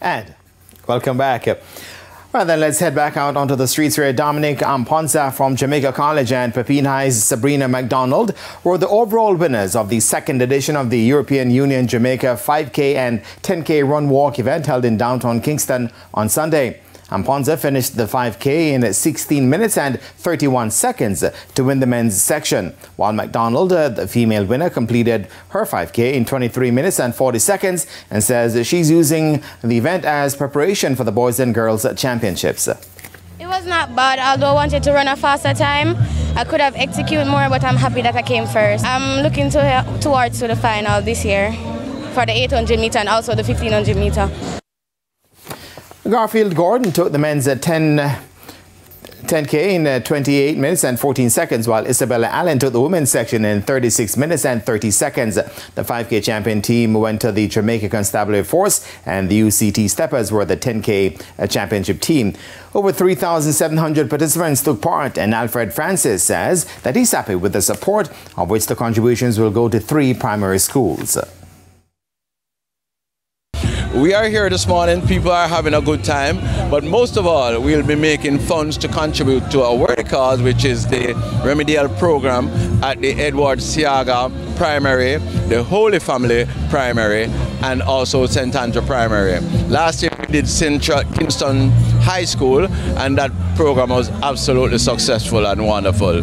Ed, welcome back. Well, then let's head back out onto the streets where Dominic Amponsa from Jamaica College and Pepin High's Sabrina McDonald were the overall winners of the second edition of the European Union Jamaica 5K and 10K run walk event held in downtown Kingston on Sunday. Amponsa finished the 5K in 16 minutes and 31 seconds to win the men's section, while McDonald, the female winner, completed her 5K in 23 minutes and 40 seconds and says she's using the event as preparation for the Boys and Girls Championships. It was not bad, although I wanted to run a faster time. I could have executed more, but I'm happy that I came first. I'm looking towards the final this year for the 800 meter and also the 1500 meter. Garfield Gordon took the men's 10K in 28 minutes and 14 seconds, while Isabella Allen took the women's section in 36 minutes and 30 seconds. The 5K champion team went to the Jamaica Constabulary Force, and the UCT Steppers were the 10K championship team. Over 3,700 participants took part, and Alfred Francis says that he's happy with the support, of which the contributions will go to 3 primary schools. We are here this morning, people are having a good time, but most of all, we'll be making funds to contribute to our worthy cause, which is the remedial program at the Edward Siaga Primary, the Holy Family Primary, and also St. Andrew Primary. Last year we did Kingston High School, and that program was absolutely successful and wonderful.